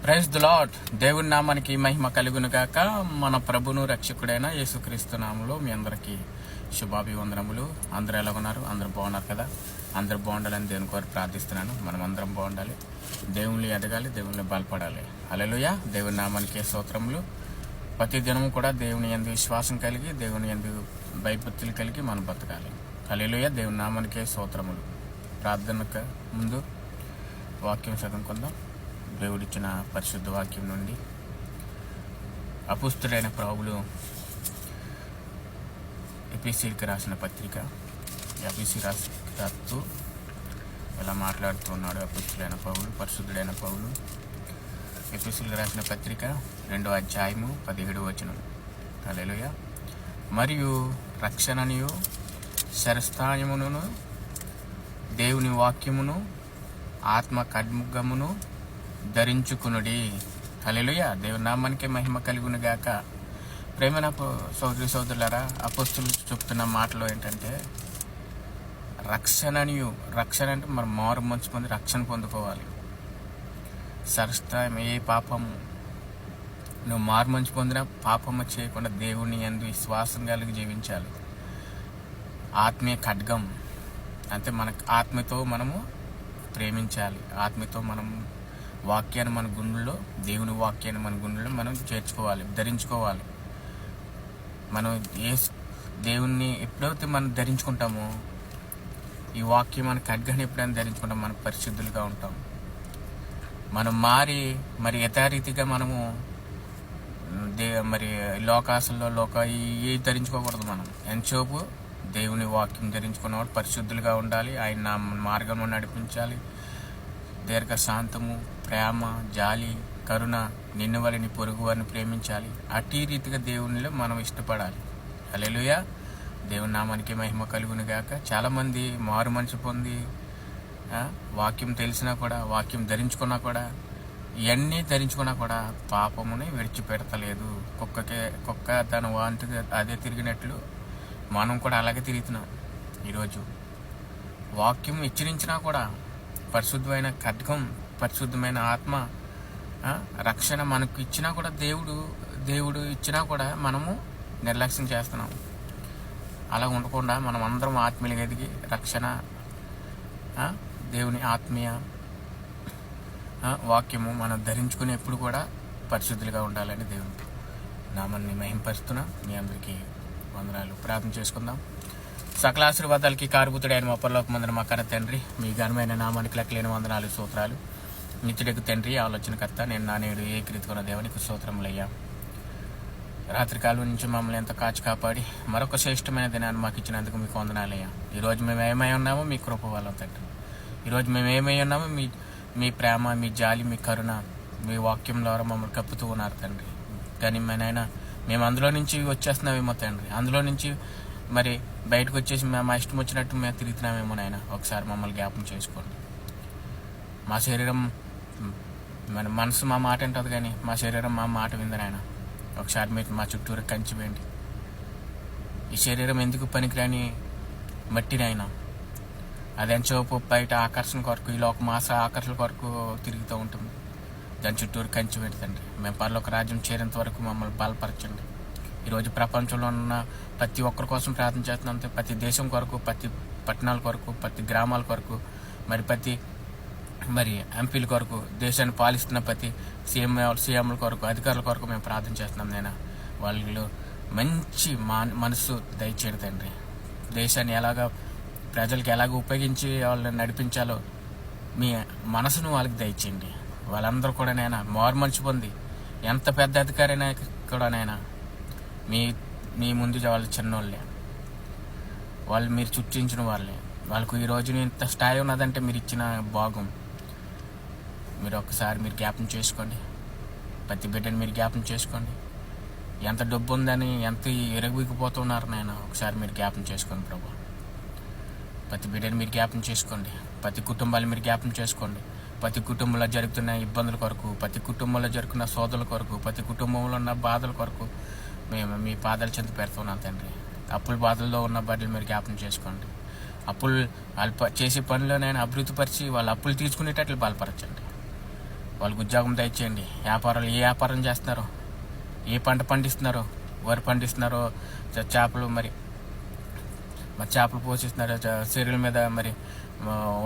Praise the lord. దేవుని నామానికి మహిమ కలుగును గాక. మన ప్రభును రక్షకుడైన యేసుక్రీస్తు నామములో మీ అందరికీ శుభాభివందనములు. అందరూ ఎలా ఉన్నారు? అందరూ బాగున్నారు కదా? అందరూ బాగుండాలని దేవుని కోరి ప్రార్థిస్తున్నాను. మనం అందరం బాగుండాలి, దేవుని ఎదగాలి, దేవుని బలపడాలి. హల్లెలూయా. దేవుని నామానికి స్తోత్రములు. ప్రతి దినము కూడా దేవుని యందు విశ్వాసం కలిగి, దేవుని యందు భయభక్తులు కలిగి మనం బతకాలి. హల్లెలూయా. దేవుని నామానికి స్తోత్రములు. ప్రార్థనకు ముందు వాక్యం చదువుకుందాం. దేవుడిచ్చిన పరిశుద్ధ వాక్యం నుండి అపుస్తుడైన పౌలు ఎఫెసీయులకు రాసిన పత్రిక. ఎఫెసీ రాస్తూ ఇలా మాట్లాడుతున్నాడు. అపుస్తుడైన పౌలు, పరిశుద్ధుడైన పౌలు ఎఫెసీయులకు రాసిన పత్రిక 2వ అధ్యాయము 17వ వచనం. హల్లెలూయా. మరియు రక్షణనియు శరస్థాయమును దేవుని వాక్యమును ఆత్మ ఖడ్గమును ధరించుకునుడి. హల్లెలూయా. దేవుని నామానికి మహిమ కలుగును గాక. ప్రేమైన సోదరి సోదరులారా, అపోస్తులు చెప్తున్న మాటలు ఏంటంటే రక్షణ అంటే మనం మారు మనసు పొంది రక్షణ పొందుకోవాలి. సరస్థాయం ఏ పాపము నువ్వు మారు మనసు పొందిన పాపము చేయకుండా దేవుని యందు విశ్వాసం కలిగి జీవించాలి. ఆత్మీయ ఖడ్గం అంటే మన ఆత్మతో మనము ప్రేమించాలి. ఆత్మతో మనము వాక్యాన్ని మన గుండెల్లో, దేవుని వాక్యాన్ని మన గుండెల్లో మనం చేర్చుకోవాలి, ధరించుకోవాలి. మనం దేవుణ్ణి ఎప్పుడైతే మనం ధరించుకుంటామో, ఈ వాక్యం మన ఖడ్గాన్ని ఎప్పుడైనా ధరించుకుంటాం, మనం పరిశుద్ధులుగా ఉంటాం. మనం మరి యథారీతిగా మనము మరి లోకాశల్లో ఇవి ధరించుకోకూడదు. మనం ఎంతసేపు దేవుని వాక్యం ధరించుకున్నవాడు పరిశుద్ధులుగా ఉండాలి. ఆయన నా మార్గంలో నడిపించాలి. దీర్ఘ శాంతము, ప్రేమ, జాలి, కరుణ, నిన్ను వారిని పొరుగు వారిని ప్రేమించాలి. అట్టి రీతిగా దేవునిలో మనం ఇష్టపడాలి. హల్లెలూయా. దేవుని నామానికి మహిమ కలుగును గాక. చాలామంది మారు మనసు పొంది వాక్యం తెలిసినా కూడా, వాక్యం ధరించుకున్నా కూడా, ఇవన్నీ ధరించుకున్నా కూడా పాపముని విడిచిపెడతలేదు. కుక్క తన వాంతికి అదే తిరిగినట్లు మనం కూడా అలాగే తిరుగుతున్నాం. ఈరోజు వాక్యం హెచ్చరించినా కూడా, పరిశుద్ధమైన ఖడ్గం, పరిశుద్ధమైన ఆత్మ రక్షణ మనకు ఇచ్చినా కూడా, దేవుడు ఇచ్చినా కూడా మనము నిర్లక్ష్యం చేస్తున్నాం. అలా ఉండకుండా మనం అందరం ఆత్మీయులుగా ఎదిగి రక్షణ, దేవుని ఆత్మీయ వాక్యము మనం ధరించుకుని ఎప్పుడు కూడా పరిశుద్ధులుగా ఉండాలని దేవుని నామాన్ని మహింపరుస్తున్నా. మీ అందరికీ వందనాలు. ప్రార్థన చేసుకుందాం. సకల ఆశీర్వాదాలకి కారుబుతుడైన మా పరలోకమందున మా కన్న తండ్రి, మీ ఘనమైన నామానికి లెక్కలేని వందనాలు, స్తోత్రాలు. నిత్యుడకు తండ్రి, ఆలోచనకర్త, నేను నానేడు ఏకరీతికున్న దేవునికి స్తోత్రములయ్యా. రాత్రికాలం నుంచి మమ్మల్ని ఎంత కాచి కాపాడి మరొక శ్రేష్టమైన దినాన్ని మాకు ఇచ్చినందుకు మీకు వందనాలయ్యా. ఈరోజు మేము ఏమై ఉన్నామో మీ కృప వల్ల తండ్రి. ఈరోజు మేము ఏమై ఉన్నామో మీ ప్రేమ, మీ జాలి, మీ కరుణ, మీ వాక్యం ద్వారా మమ్మల్ని కప్పుతూ ఉన్నారు తండ్రి. కానీ నాయన మేము అందులో నుంచి వచ్చేస్తున్నామేమో తండ్రి. అందులో నుంచి మరి బయటకు వచ్చేసి మా ఇష్టం వచ్చినట్టు మేము తిరుగుతున్నామేమో నాయన. ఒకసారి మమ్మల్ని జ్ఞాపం చేసుకోండి. మా శరీరం, మన మనసు మా మాట ఉంటుంది, కానీ మా శరీరం మా మాట విందనాయన. ఒకసారి మీరు మా చుట్టూరు కంచి వేయండి. ఈ శరీరం ఎందుకు పనికిరాని మట్టినైనా అదెంచోపు బయట ఆకర్షణ కొరకు, ఈ లోక మాస ఆకర్షణ కొరకు తిరుగుతూ ఉంటుంది. దాని చుట్టూరు కంచి పెడతండి. మేము పరలోక రాజ్యం చేరేంత వరకు మమ్మల్ని బలపరచండి. ఈరోజు ప్రపంచంలో ఉన్న ప్రతి ఒక్కరి కోసం ప్రార్థన చేస్తున్నాం. ప్రతి దేశం కొరకు, ప్రతి పట్టణాల కొరకు, ప్రతి గ్రామాల కొరకు, మరి ఎంపీల కొరకు, దేశాన్ని పాలిస్తున్న ప్రతి సీఎంల కొరకు, అధికారుల కొరకు మేము ప్రార్థన చేస్తున్నాం. నేను వాళ్ళు మంచి మనసు దయచేయండి తండ్రి. దేశాన్ని ప్రజలకు ఎలాగ ఉపయోగించి వాళ్ళని నడిపించాలో మీ మనసును వాళ్ళకి దయచేయండి. వాళ్ళందరూ కూడా నైనా మారు మనసు పొంది, ఎంత పెద్ద అధికారైనా కూడా నైనా మీ ముందు వాళ్ళు చిన్నోళ్ళే, వాళ్ళు మీరు చుట్టించిన వాళ్ళే. వాళ్ళకు ఈ రోజున ఇంత స్థాయి ఉన్నదంటే మీరు ఇచ్చిన భాగం. మీరు ఒక్కసారి మీరు జ్ఞాపం చేసుకోండి. ప్రతి బిడ్డని మీరు జ్ఞాపం చేసుకోండి. ఎంత డబ్బు ఉందని ఎంత ఎరగిపోతున్నారు నాయన, ఒకసారి మీరు జ్ఞాపం చేసుకోండి ప్రభు. ప్రతి బిడ్డని మీరు జ్ఞాపం చేసుకోండి. ప్రతి కుటుంబాలు మీరు జ్ఞాపం చేసుకోండి. ప్రతి కుటుంబంలో జరుగుతున్న ఇబ్బందుల కొరకు, ప్రతి కుటుంబంలో జరుగుతున్న సోదరుల కొరకు, ప్రతి కుటుంబంలో ఉన్న బాధల కొరకు మేము మీ పాదాల చెంత పెడుతున్నాం తండ్రి. అప్పుల బాధల్లో ఉన్న బిడ్డలు మీరు జ్ఞాపం చేసుకోండి. అప్పులు చేసే పనిలోనైనా అభివృద్ధి పరిచి వాళ్ళ అప్పులు తీసుకునేటట్లు బలపరచండి. వాళ్ళకి ఉద్యోగం దయచేయండి. వ్యాపారాలు ఏ వ్యాపారం చేస్తున్నారో, ఏ పంట పండిస్తున్నారో, వరి పండిస్తున్నారో, చేపలు మరి చేపలు పోషిస్తున్నారో, చెరువుల మీద మరి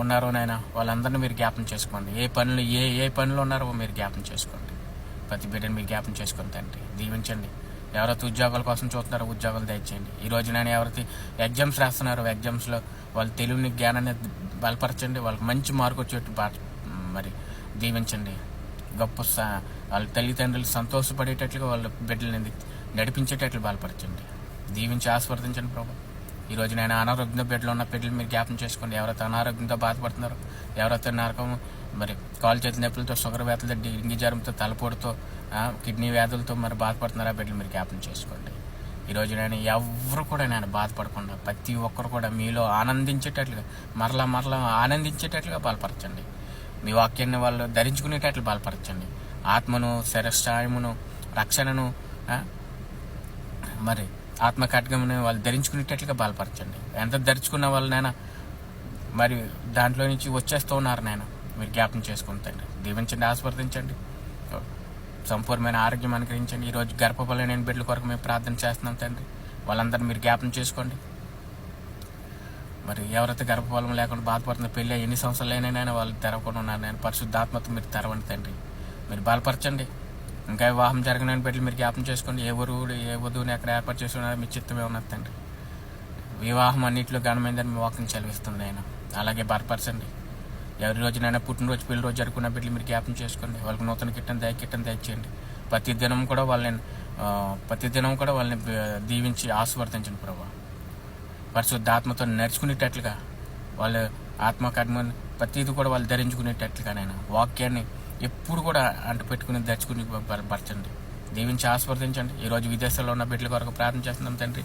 ఉన్నారో నాయన వాళ్ళందరినీ మీరు జ్ఞాపం చేసుకోండి. ఏ పనులు ఉన్నారో మీరు జ్ఞాపం చేసుకోండి. ప్రతి బిడ్డని మీరు జ్ఞాపం చేసుకోండి తండ్రి. దీవించండి. ఎవరైతే ఉద్యోగాల కోసం చూస్తున్నారో ఉద్యోగాలు దయచేయండి. ఈరోజు నేను ఎవరైతే ఎగ్జామ్స్ రాస్తున్నారో ఎగ్జామ్స్లో వాళ్ళ తెలివిని జ్ఞానాన్ని బలపరచండి. వాళ్ళకి మంచి మార్కు వచ్చేట్టు మరి దీవించండి. గొప్ప వాళ్ళ తల్లిదండ్రులు సంతోషపడేటట్లుగా వాళ్ళ బిడ్డలని నడిపించేటట్లు బలపరచండి. దీవించి ఆస్వాదించండి ప్రభు. ఈరోజు నేను అనారోగ్యంతో బిడ్డలు ఉన్న బిడ్డలు మీరు జ్ఞాపం చేసుకోండి. ఎవరైతే అనారోగ్యంతో బాధపడుతున్నారో, ఎవరైతే నరకం మరి కాలు చేతి నొప్పులతో, షుగర్ వ్యాధులతో, డెంగీ జ్వరంతో, తలపోటుతో, కిడ్నీ వ్యాధులతో మరి బాధపడుతున్నారో ఆ బిడ్డలు మీరు జ్ఞాపం చేసుకోండి. ఈరోజు నేను ఎవరు కూడా నేను బాధపడకుండా ప్రతి ఒక్కరు కూడా మీలో ఆనందించేటట్లుగా మరలా ఆనందించేటట్లుగా బలపరచండి. మీ వాక్యాన్ని వాళ్ళు ధరించుకునేటట్లు బలపరచండి. ఆత్మను, శరీరమును, రక్షణను మరి ఆత్మ ఖడ్గమును వాళ్ళు ధరించుకునేటట్లుగా బలపరచండి. ఎంత ధరించుకున్న వాళ్ళు నాయన మరి దాంట్లో నుంచి వచ్చేస్తూ ఉన్నారు నాయన మీరు జ్ఞాపం చేసుకుని తండ్రి. దీవించండి, ఆస్వాదించండి, సంపూర్ణమైన ఆరోగ్యం అనుగ్రహించండి. ఈరోజు గర్భఫలం లేని బిడ్డల కొరకు మేము ప్రార్థన చేస్తున్నాం తండ్రి. వాళ్ళందరినీ మీరు జ్ఞాపం చేసుకోండి. మరి ఎవరైతే గర్భఫలం లేకుండా బాధపడుతున్న పెళ్ళి ఎన్ని సంవత్సరాలు అయినా వాళ్ళు తెరవకుండా ఉన్నారు నేను పరిశుద్ధాత్మతో మీరు తెరవండి తండ్రి. మీరు బలపరచండి. ఇంకా వివాహం జరగని బిడ్డలు మీరు జ్ఞాపం చేసుకోండి. ఏ వధువుని ఎక్కడ ఏర్పాటు చేసుకున్నారో మీ చిత్తమే ఉన్నది తండ్రి. వివాహం అన్నింటిలో ఘనమైందని మీ వాక్యం చదివిస్తుంది ఆయన. అలాగే బలపరచండి. ఎవరి రోజునైనా పుట్టినరోజు, పెళ్లి రోజు జరుపుకున్న బిడ్డలు మీరు జ్ఞాపం చేసుకోండి. వాళ్ళకి నూతన కిట్టని దయచేయండి. ప్రతి దినం కూడా వాళ్ళని దీవించి ఆశీర్వదించండి ప్రభావ. పరిశుద్ధాత్మతో నడుచుకునేటట్లుగా వాళ్ళు ఆత్మకర్మని ప్రతిదీ కూడా వాళ్ళు ధరించుకునేటట్లుగా నేను వాక్యాన్ని ఎప్పుడు కూడా అంటు పెట్టుకుని దర్చుకుని బలపరచండి. దీవించి ఆస్వాదించండి. ఈరోజు విదేశాల్లో ఉన్న బిడ్డల కొరకు ప్రార్థన చేస్తున్నాం తండ్రి.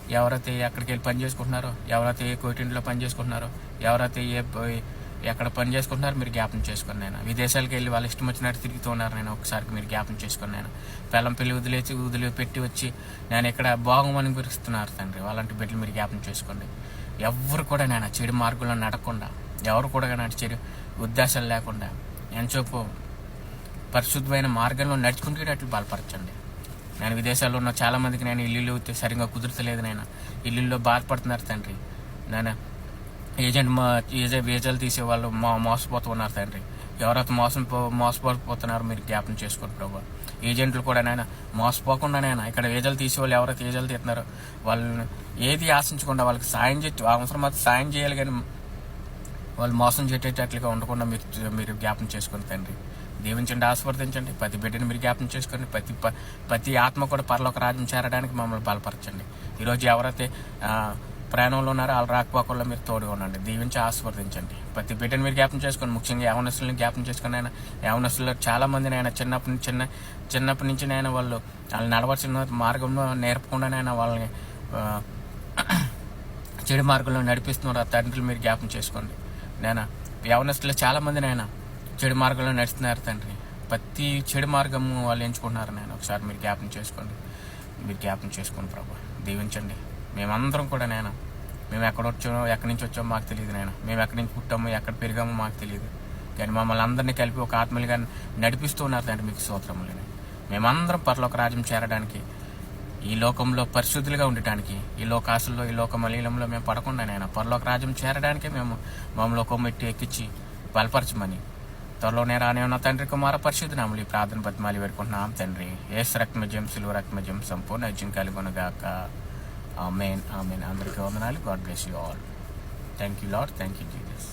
ఎవరైతే ఎక్కడికి వెళ్ళి పని చేసుకుంటున్నారో, ఎవరైతే ఏ కోటింట్లో పని చేసుకుంటున్నారో, ఎవరైతే ఎక్కడ పని చేసుకుంటున్నారో మీరు జ్ఞాపం చేసుకుని నేను విదేశాలకు వెళ్ళి వాళ్ళు ఇష్టం వచ్చినట్టు తిరుగుతూ ఉన్నారు. నేను ఒకసారి మీరు జ్ఞాపం చేసుకుని నేను పెళ్ళి వదిలిపెట్టి వచ్చి నేను ఇక్కడ బాగుమని గురిస్తున్నారు తండ్రి. వాళ్ళంటి బిడ్డలు మీరు జ్ఞాపం చేసుకోండి. ఎవరు కూడా నేను చెడు మార్గంలో నడకుండా, ఎవరు కూడా నాకు చెడు ఉద్దేశాలు లేకుండా ఎంచోపు పరిశుద్ధమైన మార్గంలో నడుచుకుంటేటట్లు బలపరచండి. నేను విదేశాల్లో ఉన్న చాలామందికి నేను ఇల్లు సరిగ్గా కుదురతలేదు. నేను ఇల్లుల్లో బాధపడుతున్నారు తండ్రి. నేను వీజాలు తీసేవాళ్ళు మోసపోతూ ఉన్నారు తండ్రి. ఎవరైతే మోసపోతున్నారు మీరు జ్ఞాపం చేసుకోండి ప్రభు. ఏజెంట్లు కూడా నాయన మోసపోకుండా నాయన ఇక్కడ వీజాలు తీసేవాళ్ళు ఎవరైతే వీజాలు తీస్తున్నారో వాళ్ళని ఏది ఆశించకుండా వాళ్ళకి అవసరమైతే సాయం చేయాలి, కానీ వాళ్ళు మోసం చేసేటట్లుగా ఉండకుండా మీరు జ్ఞాపం చేసుకుని తండ్రి. దీవించండి, ఆస్వాదించండి. ప్రతి బిడ్డని మీరు జ్ఞాపం చేసుకొని ప్రతి ఆత్మ కూడా పరలోక రాజ్యం చేరడానికి మమ్మల్ని బలపరచండి. ఈరోజు ఎవరైతే ప్రయాణంలో ఉన్నారో వాళ్ళ రాకపోకల్లో మీరు తోడుగా ఉండండి. దీవించి ఆస్వాదించండి. ప్రతి బిడ్డని మీరు జ్ఞాపం చేసుకొని, ముఖ్యంగా యవనస్తులను జ్ఞాపం చేసుకుని ఆయన యవనస్తుల్లో చాలా మందిని ఆయన చిన్నప్పటి నుంచి నేను వాళ్ళు నడవలసిన మార్గంలో నేర్పకుండానైనా వాళ్ళని చెడు మార్గంలో నడిపిస్తున్నారు. ఆ తండ్రులు మీరు జ్ఞాపం చేసుకోండి. నేను యవనస్తులు చాలా మంది నాయన చెడు మార్గంలో నడుస్తున్నారు తండ్రి. ప్రతి చెడు మార్గము వాళ్ళు ఎంచుకుంటున్నారు. నేను ఒకసారి మీరు జ్ఞాపం చేసుకోండి ప్రభు. దీవించండి. మేమందరం కూడా మేము ఎక్కడి నుంచి వచ్చామో మాకు తెలియదు నాయన. మేము ఎక్కడి నుంచి పుట్టామో ఎక్కడ పెరిగామో మాకు తెలియదు, కానీ మమ్మల్ని అందరినీ కలిపి ఒక ఆత్మలుగా నడిపిస్తూ ఉన్నారు తండ్రి. మీకు స్తోత్రములు. మేమందరం పరలోక రాజ్యం చేరడానికి, ఈ లోకంలో పరిశుద్ధులుగా ఉండటానికి, ఈ లోకాశల్లో ఈ లోక మలీలంలో మేము పడకుండా నాయన పరలోక రాజ్యం చేరడానికే మమ్మల్ని ఒక మెట్టు ఎక్కించి బలపరచమని త్వరలోనే రానే ఉన్న తండ్రి కుమార పరిశుద్ధ నామములో ఈ ప్రార్థన బతిమాలి వేడుకుంటున్నాం తండ్రి. యేసు రక్తమజయం సిలువ రక్తమజయం సంపూర్ణ విజయం కలుగునుగాక. ఆమేన్. అందరికీ వందనాలు. God bless you all. Thank you lord. Thank you Jesus.